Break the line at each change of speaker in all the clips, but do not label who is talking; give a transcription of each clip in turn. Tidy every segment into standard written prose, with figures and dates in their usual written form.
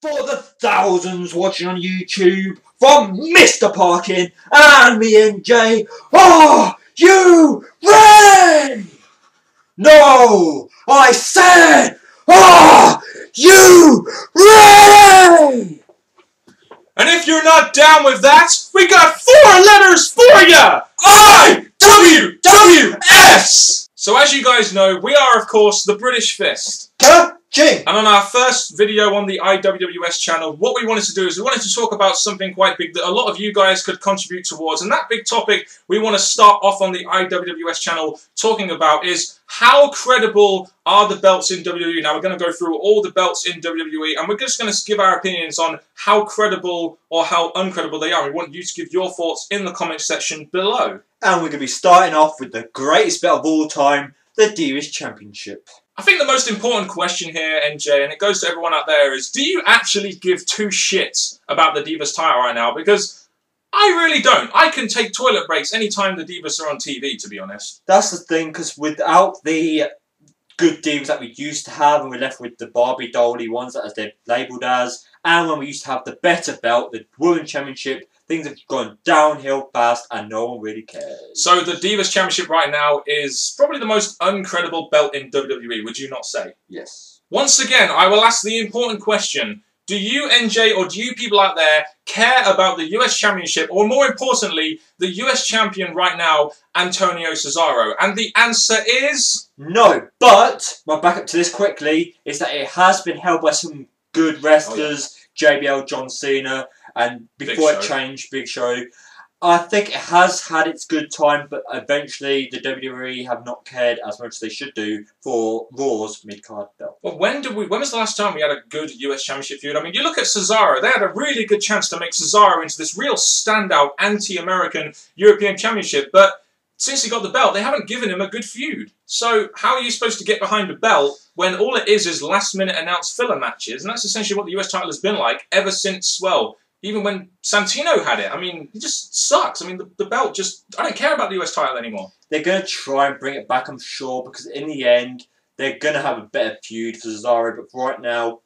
For the thousands watching on YouTube, from Mr. Parkin and me and Jay, are you ready? No, I said, are you ready?
And if you're not down with that, we got 4 letters for ya! IWWS! So as you guys know, we are of course the British Fist. And on our first video on the IWWS channel, what we wanted to do is we wanted to talk about something quite big that a lot of you guys could contribute towards. And that big topic we want to start off on the IWWS channel talking about is how credible are the belts in WWE. Now we're going to go through all the belts in WWE and we're just going to give our opinions on how credible or how uncredible they are. We want you to give your thoughts in the comment section below.
And we're going to be starting off with the greatest belt of all time, the Divas Championship.
I think the most important question here, NJ, and it goes to everyone out there, is do you actually give 2 shits about the Divas title right now? Because I really don't. I can take toilet breaks anytime the Divas are on TV, to be honest.
That's the thing, because without the good Divas that we used to have, and we're left with the Barbie Dolly ones, as they're labelled as, and when we used to have the better belt, the Women's Championship, things have gone downhill fast and no one really cares.
So the Divas Championship right now is probably the most uncredible belt in WWE, would you not say?
Yes.
Once again, I will ask the important question. Do you, NJ, or do you people out there care about the US Championship, or more importantly, the US Champion right now, Antonio Cesaro? And the answer is...
no, but my backup to this quickly is that it has been held by some good wrestlers, JBL, John Cena, and before it changed, Big Show. I think it has had its good time, but eventually the WWE have not cared as much as they should do for Raw's mid-card belt.
Well, when was the last time we had a good US Championship feud? I mean, you look at Cesaro, they had a really good chance to make Cesaro into this real standout anti-American European Championship, but since he got the belt, they haven't given him a good feud. So how are you supposed to get behind a belt when all it is last-minute announced filler matches? And that's essentially what the US title has been like ever since, well, even when Santino had it. I mean, it just sucks. I mean, the belt just... I don't care about the US title anymore.
They're going to try and bring it back, I'm sure, because in the end, they're going to have a better feud for Cesaro, but for right now...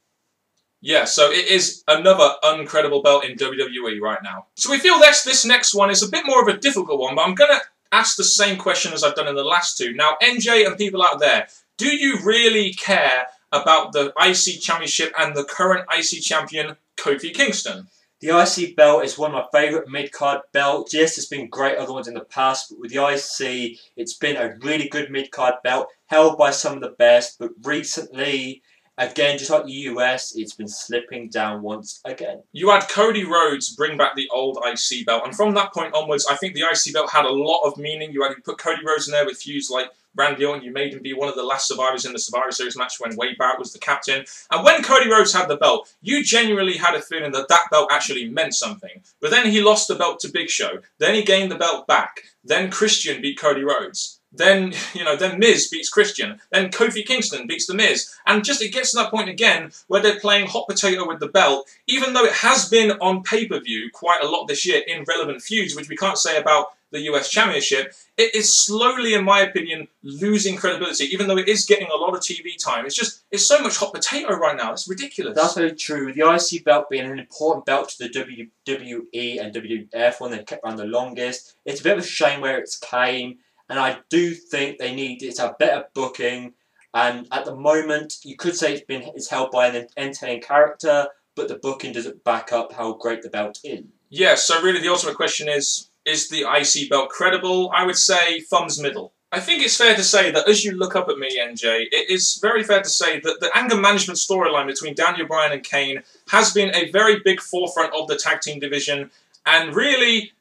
yeah, so it is another uncredible belt in WWE right now. So we feel this next one is a bit more of a difficult one, but I'm going to ask the same question as I've done in the last 2. Now, NJ and people out there, do you really care about the IC Championship and the current IC Champion, Kofi Kingston?
The IC belt is one of my favourite mid-card belts. Yes, it's been great other ones in the past, but with the IC, it's been a really good mid-card belt, held by some of the best, but recently, again, just like the US, it's been slipping down once again.
You had Cody Rhodes bring back the old IC belt, and from that point onwards, I think the IC belt had a lot of meaning. You put Cody Rhodes in there with feuds like Randy Orton, you made him be one of the last survivors in the Survivor Series match when Wade Barrett was the captain. And when Cody Rhodes had the belt, you genuinely had a feeling that that belt actually meant something. But then he lost the belt to Big Show. Then he gained the belt back. Then Christian beat Cody Rhodes. Then, then Miz beats Christian. Then Kofi Kingston beats The Miz. And just it gets to that point again where they're playing hot potato with the belt, even though it has been on pay-per-view quite a lot this year in relevant feuds, which we can't say about the US Championship. It is slowly, in my opinion, losing credibility, even though it is getting a lot of TV time. It's so much hot potato right now. It's ridiculous.
That's very true. With the IC belt being an important belt to the WWE and WWF, one they've kept around the longest, it's a bit of a shame where it's came, and I do think they need it to have better booking. And at the moment, you could say it's held by an entertaining character, but the booking doesn't back up how great the belt is.
Yeah, so really the ultimate question is the IC belt credible? I would say thumbs middle. I think it's fair to say that as you look up at me, NJ, it is very fair to say that the anger management storyline between Daniel Bryan and Kane has been a very big forefront of the tag team division, and really,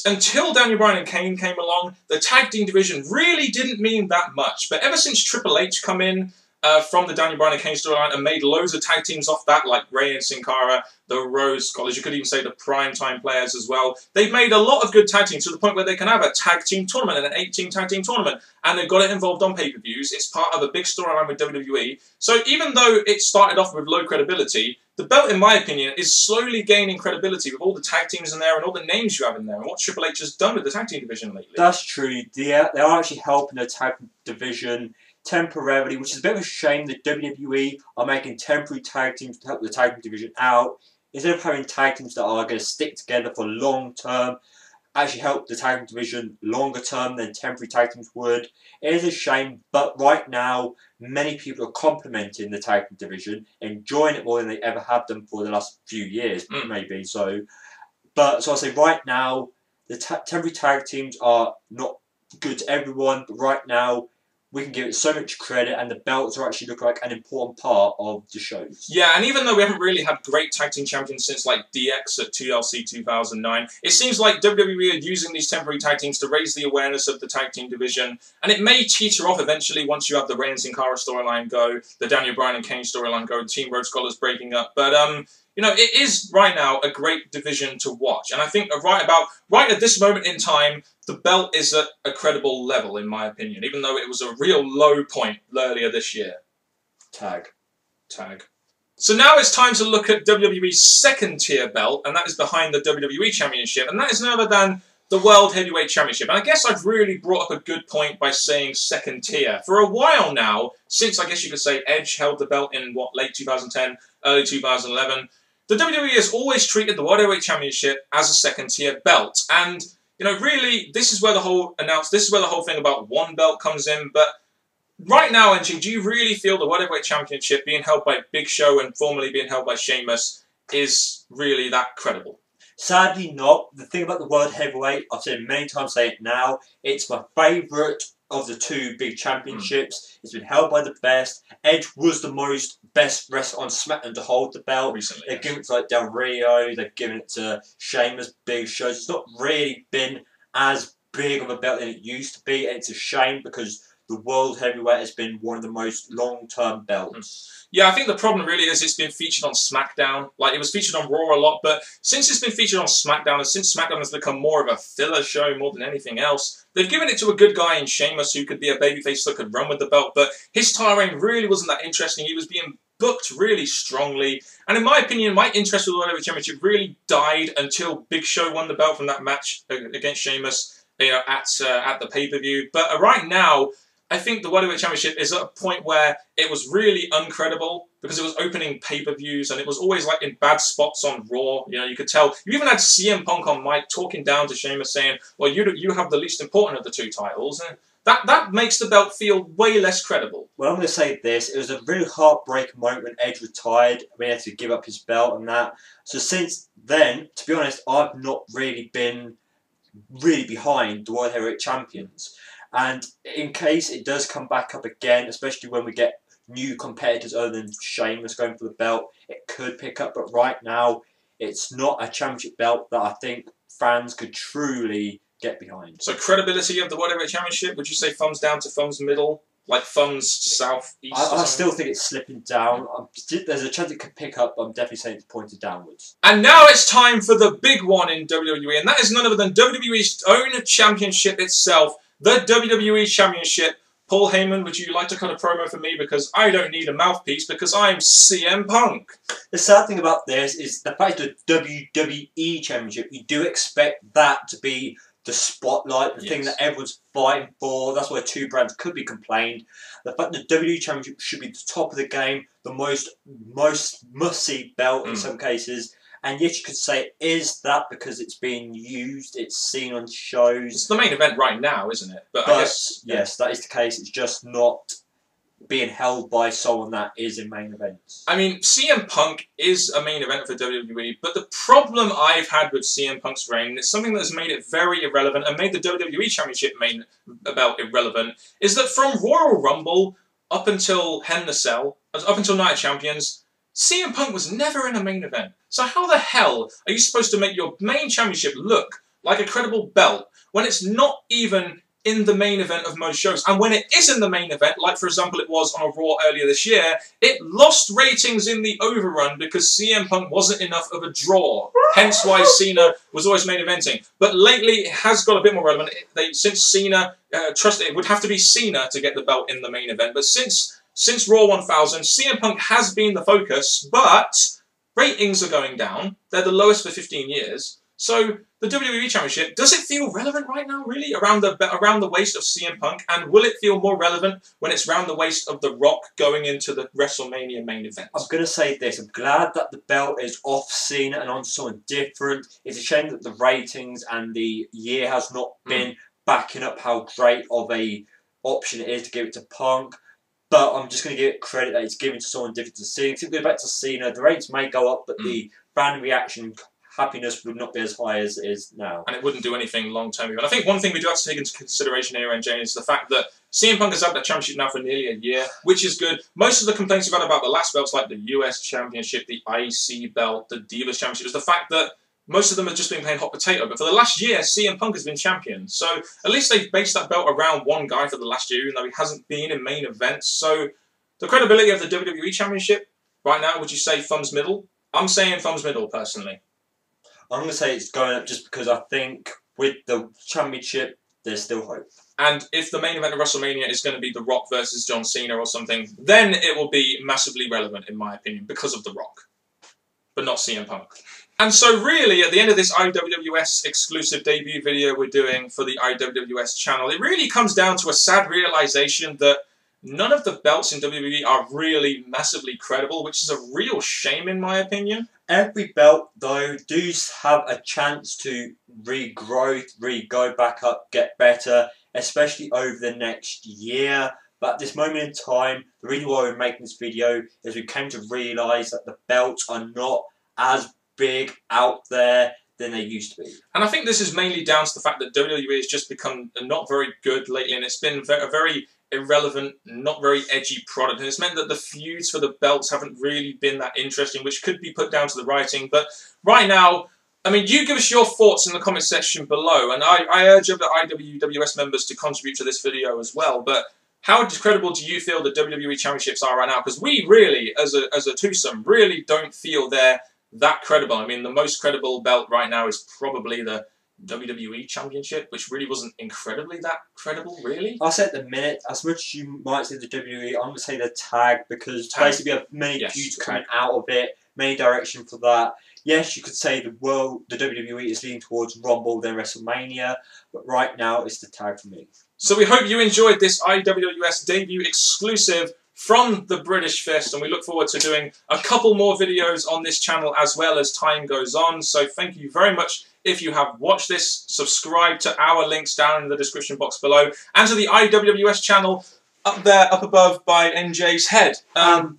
until Daniel Bryan and Kane came along, the tag team division really didn't mean that much. But ever since Triple H come in from the Daniel Bryan and Kane storyline and made loads of tag teams off that, like Rey and Sin Cara, the Rose Scholars, you could even say the Primetime Players as well. They've made a lot of good tag teams to the point where they can have a tag team tournament and an 8-team tag team tournament, and they've got it involved on pay-per-views. It's part of a big storyline with WWE. So even though it started off with low credibility, the belt, in my opinion, is slowly gaining credibility with all the tag teams in there and all the names you have in there and what Triple H has done with the tag team division lately.
That's true. They are actually helping the tag division temporarily, which is a bit of a shame that WWE are making temporary tag teams to help the tag team division out, instead of having tag teams that are going to stick together for long term, actually help the tag team division longer term than temporary tag teams would. It is a shame, but right now, many people are complimenting the tag team division, enjoying it more than they ever have done for the last few years, maybe. So I say right now, the temporary tag teams are not good to everyone, but right now, we can give it so much credit, and the belts are actually look like an important part of the shows.
Yeah, and even though we haven't really had great tag team champions since like DX at TLC 2009, it seems like WWE are using these temporary tag teams to raise the awareness of the tag team division, and it may teeter off eventually once you have the Rey and Sin Cara storyline go, the Daniel Bryan and Kane storyline go, Team Road Scholars breaking up, but you know, it is right now a great division to watch, and I think right at this moment in time, the belt is at a credible level, in my opinion, even though it was a real low point earlier this year.
Tag.
So now it's time to look at WWE's second tier belt, and that is behind the WWE Championship, and that is none other than the World Heavyweight Championship. And I guess I've really brought up a good point by saying second tier. For a while now, since I guess you could say Edge held the belt in, late 2010, early 2011, the WWE has always treated the World Heavyweight Championship as a second tier belt. And, you know, really, this is where the whole thing about one belt comes in. But right now, NG, do you really feel the World Heavyweight Championship being held by Big Show and formerly being held by Sheamus is really that credible?
Sadly not. The thing about the World Heavyweight, I've said it many times, say it now, it's my favourite of the two big championships. It's been held by the best. Edge was the best wrestler on SmackDown to hold the belt.
Recently,
they've given it to like Del Rio, they've given it to Sheamus, Big Show. It's not really been as big of a belt than it used to be, and it's a shame because the World Heavyweight has been one of the most long-term belts.
Yeah, I think the problem really is it's been featured on SmackDown. Like, it was featured on Raw a lot, but since it's been featured on SmackDown, and since SmackDown has become more of a filler show more than anything else, they've given it to a good guy in Sheamus who could be a babyface that could run with the belt, but his title reign really wasn't that interesting. He was being booked really strongly, and in my opinion, my interest with the World Heavyweight Championship really died until Big Show won the belt from that match against Sheamus, you know, at the pay-per-view. But right now, I think the World Heavyweight Championship is at a point where it was really uncredible because it was opening pay-per-views and it was always like in bad spots on Raw. You know, you could tell. You even had CM Punk on mic talking down to Sheamus saying, well, you have the least important of the two titles. And that makes the belt feel way less credible.
Well, I'm going to say this. It was a really heartbreaking moment when Edge retired. I mean, he had to give up his belt and that. So since then, to be honest, I've not really been behind the World Heavyweight Champions. And in case it does come back up again, especially when we get new competitors other than Sheamus going for the belt, it could pick up. But right now, it's not a championship belt that I think fans could truly get behind.
So credibility of the World Heavyweight Championship, would you say thumbs down to thumbs middle? Like thumbs south, east?
I still think it's slipping down. There's a chance it could pick up, but I'm definitely saying it's pointed downwards.
And now it's time for the big one in WWE, and that is none other than WWE's own championship itself, the WWE Championship. Paul Heyman, would you like to cut a promo for me? Because I don't need a mouthpiece because I'm CM Punk.
The sad thing about this is the fact that the WWE Championship, you do expect that to be the spotlight, the thing that everyone's fighting for. That's why two brands could be complained. The fact that the WWE Championship should be the top of the game, the most must-see belt in some cases. And yet you could say, is that because it's being used, it's seen on shows?
It's the main event right now, isn't it? But I guess,
yes, that is the case. It's just not being held by someone that is in main events.
I mean, CM Punk is a main event for WWE, but the problem I've had with CM Punk's reign, it's something that has made it very irrelevant and made the WWE Championship main belt irrelevant, is that from Royal Rumble up until Hell in a Cell, up until Night of Champions, CM Punk was never in a main event. So how the hell are you supposed to make your main championship look like a credible belt when it's not even in the main event of most shows? And when it is in the main event, like for example it was on a Raw earlier this year, it lost ratings in the overrun because CM Punk wasn't enough of a draw. Hence why Cena was always main eventing. But lately it has got a bit more relevant. Since Cena, it would have to be Cena to get the belt in the main event. But since Raw 1000, CM Punk has been the focus, but ratings are going down. They're the lowest for 15 years. So the WWE Championship, does it feel relevant right now, really, around the waist of CM Punk? And will it feel more relevant when it's around the waist of The Rock going into the WrestleMania main event?
I'm going to say this. I'm glad that the belt is off Cena and on someone different. It's a shame that the ratings and the year has not been backing up how great of a option it is to give it to Punk. But I'm just going to give it credit that it's given to someone different to Cena. If you go back to Cena, the ratings may go up, but the fan reaction happiness would not be as high as it is now.
And it wouldn't do anything long term. And I think one thing we do have to take into consideration here, NJ, is the fact that CM Punk has had that championship now for nearly a year, which is good. Most of the complaints we've had about the last belts, like the US Championship, the IC belt, the Divas Championship, is the fact that most of them have just been playing hot potato. But for the last year, CM Punk has been champion. So at least they've based that belt around one guy for the last year, even though he hasn't been in main events. So the credibility of the WWE Championship right now, would you say thumbs middle? I'm saying thumbs middle, personally.
I'm going to say it's going up just because I think with the championship, there's still hope.
And if the main event of WrestleMania is going to be The Rock versus John Cena or something, then it will be massively relevant, in my opinion, because of The Rock. But not CM Punk. And so really, at the end of this IWWS exclusive debut video we're doing for the IWWS channel, it really comes down to a sad realization that none of the belts in WWE are really massively credible, which is a real shame in my opinion.
Every belt, though, does have a chance to regrow, go back up, get better, especially over the next year. But at this moment in time, the reason why we're making this video is we came to realise that the belts are not as big out there than they used to be.
And I think this is mainly down to the fact that WWE has just become not very good lately, and it's been a very irrelevant, not very edgy product, and it's meant that the feuds for the belts haven't really been that interesting, which could be put down to the writing. But right now, I mean, you give us your thoughts in the comment section below, and I urge other IWWS members to contribute to this video as well. But how credible do you feel the WWE Championships are right now? Because we really, as a twosome, really don't feel they're that credible. I mean, the most credible belt right now is probably the WWE Championship, which really wasn't incredibly that credible, really.
I'll say at the minute, as much as you might say the WWE, I'm going to say the tag, because basically we have many feuds coming out of it, many direction for that. Yes, you could say the WWE is leaning towards Rumble, then WrestleMania, but right now it's the tag for me.
So we hope you enjoyed this IWWS debut exclusive from the British Fist, and we look forward to doing a couple more videos on this channel as well as time goes on. So thank you very much if you have watched this. Subscribe to our links down in the description box below, and to the IWWS channel up there, up above by NJ's head.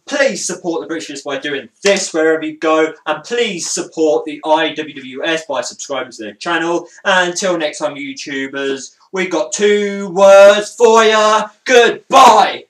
Please support the British Fist by doing this wherever you go, and please support the IWWS by subscribing to their channel. And until next time, YouTubers, we got 2 words for ya. Goodbye!